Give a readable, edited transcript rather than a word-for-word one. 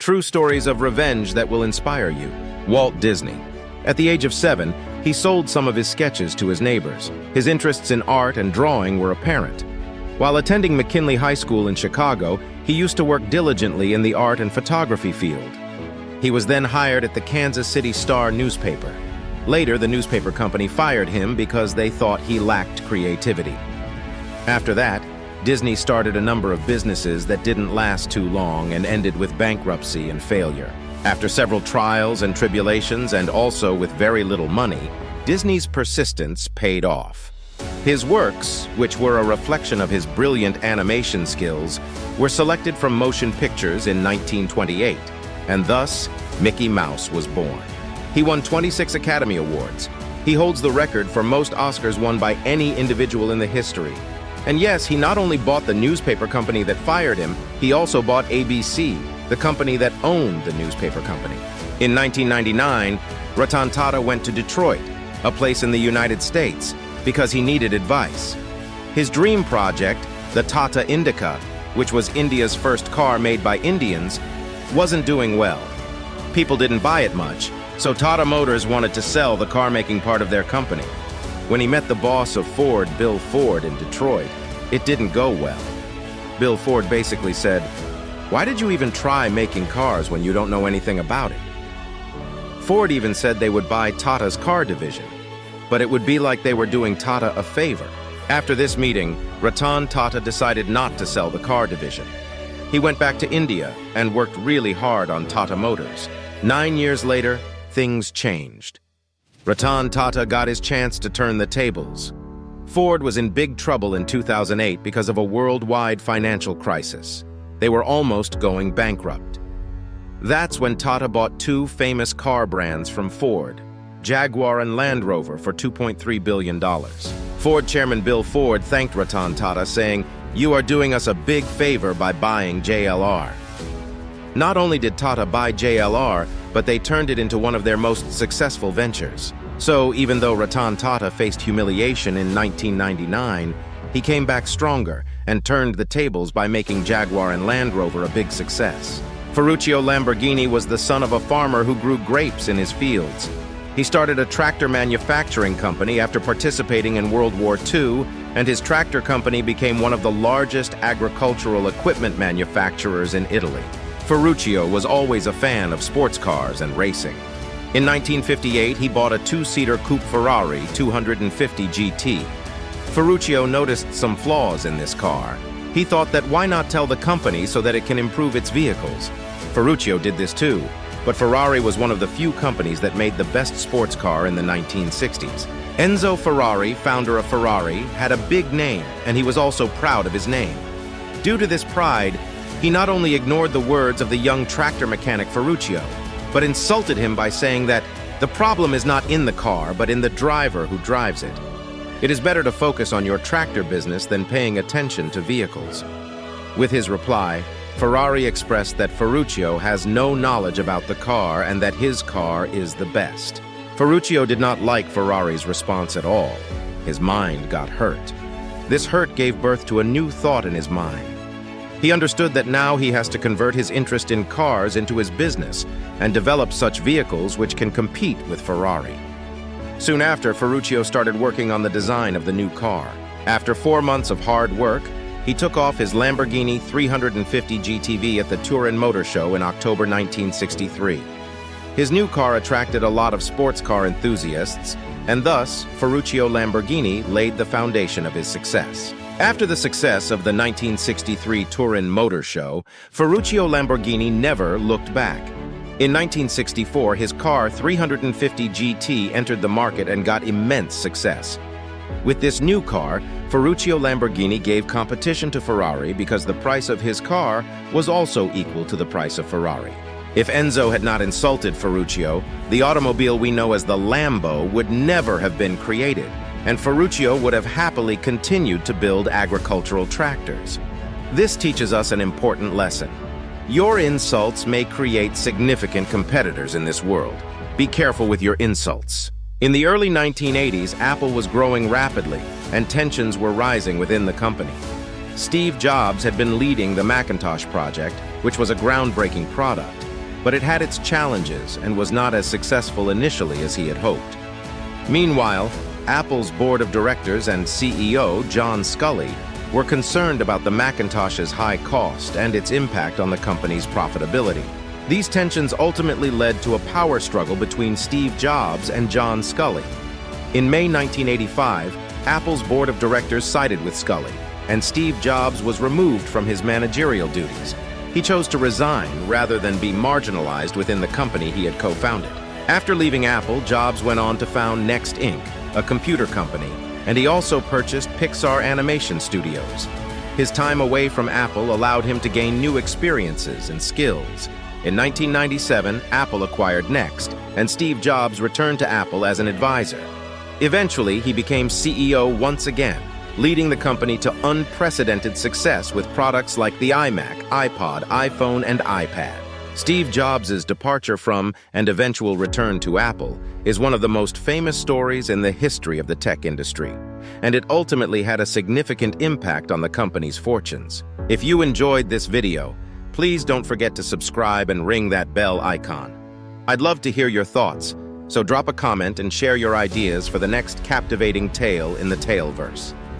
True stories of revenge that will inspire you. Walt Disney. At the age of 7, he sold some of his sketches to his neighbors. His interests in art and drawing were apparent. While attending McKinley High School in Chicago, he used to work diligently in the art and photography field. He was then hired at the Kansas City Star newspaper. Later, the newspaper company fired him because they thought he lacked creativity. After that, Disney started a number of businesses that didn't last too long and ended with bankruptcy and failure. After several trials and tribulations, and also with very little money, Disney's persistence paid off. His works, which were a reflection of his brilliant animation skills, were selected from motion pictures in 1928, and thus, Mickey Mouse was born. He won 26 Academy Awards. He holds the record for most Oscars won by any individual in the history. And yes, he not only bought the newspaper company that fired him, he also bought ABC, the company that owned the newspaper company. In 1999, Ratan Tata went to Detroit, a place in the United States, because he needed advice. His dream project, the Tata Indica, which was India's first car made by Indians, wasn't doing well. People didn't buy it much, so Tata Motors wanted to sell the car-making part of their company. When he met the boss of Ford, Bill Ford, in Detroit, it didn't go well. Bill Ford basically said, "Why did you even try making cars when you don't know anything about it?" Ford even said they would buy Tata's car division, but it would be like they were doing Tata a favor. After this meeting, Ratan Tata decided not to sell the car division. He went back to India and worked really hard on Tata Motors. 9 years later, things changed. Ratan Tata got his chance to turn the tables. Ford was in big trouble in 2008 because of a worldwide financial crisis. They were almost going bankrupt. That's when Tata bought two famous car brands from Ford, Jaguar and Land Rover, for $2.3 billion. Ford chairman Bill Ford thanked Ratan Tata, saying, "You are doing us a big favor by buying JLR." Not only did Tata buy JLR, but they turned it into one of their most successful ventures. So even though Ratan Tata faced humiliation in 1999, he came back stronger and turned the tables by making Jaguar and Land Rover a big success. Ferruccio Lamborghini was the son of a farmer who grew grapes in his fields. He started a tractor manufacturing company after participating in World War II, and his tractor company became one of the largest agricultural equipment manufacturers in Italy. Ferruccio was always a fan of sports cars and racing. In 1958, he bought a two-seater coupe Ferrari 250 GT. Ferruccio noticed some flaws in this car. He thought that why not tell the company so that it can improve its vehicles? Ferruccio did this too, but Ferrari was one of the few companies that made the best sports car in the 1960s. Enzo Ferrari, founder of Ferrari, had a big name, and he was also proud of his name. Due to this pride, he not only ignored the words of the young tractor mechanic Ferruccio, but insulted him by saying that the problem is not in the car, but in the driver who drives it. It is better to focus on your tractor business than paying attention to vehicles. With his reply, Ferrari expressed that Ferruccio has no knowledge about the car and that his car is the best. Ferruccio did not like Ferrari's response at all. His mind got hurt. This hurt gave birth to a new thought in his mind. He understood that now he has to convert his interest in cars into his business and develop such vehicles which can compete with Ferrari. Soon after, Ferruccio started working on the design of the new car. After 4 months of hard work, he took off his Lamborghini 350 GTV at the Turin Motor Show in October 1963. His new car attracted a lot of sports car enthusiasts, and thus, Ferruccio Lamborghini laid the foundation of his success. After the success of the 1963 Turin Motor Show, Ferruccio Lamborghini never looked back. In 1964, his car 350 GT entered the market and got immense success. With this new car, Ferruccio Lamborghini gave competition to Ferrari because the price of his car was also equal to the price of Ferrari. If Enzo had not insulted Ferruccio, the automobile we know as the Lambo would never have been created, and Ferruccio would have happily continued to build agricultural tractors. This teaches us an important lesson. Your insults may create significant competitors in this world. Be careful with your insults. In the early 1980s, Apple was growing rapidly, and tensions were rising within the company. Steve Jobs had been leading the Macintosh project, which was a groundbreaking product. but it had its challenges and was not as successful initially as he had hoped. Meanwhile, Apple's board of directors and CEO, John Sculley, were concerned about the Macintosh's high cost and its impact on the company's profitability. These tensions ultimately led to a power struggle between Steve Jobs and John Sculley. In May 1985, Apple's board of directors sided with Sculley, and Steve Jobs was removed from his managerial duties. He chose to resign rather than be marginalized within the company he had co-founded. After leaving Apple, Jobs went on to found Next Inc., a computer company, and he also purchased Pixar Animation Studios. His time away from Apple allowed him to gain new experiences and skills. In 1997, Apple acquired Next, and Steve Jobs returned to Apple as an advisor. Eventually, he became CEO once again, leading the company to unprecedented success with products like the iMac, iPod, iPhone, and iPad. Steve Jobs' departure from and eventual return to Apple is one of the most famous stories in the history of the tech industry, and it ultimately had a significant impact on the company's fortunes. If you enjoyed this video, please don't forget to subscribe and ring that bell icon. I'd love to hear your thoughts, so drop a comment and share your ideas for the next captivating tale in the Taleverse.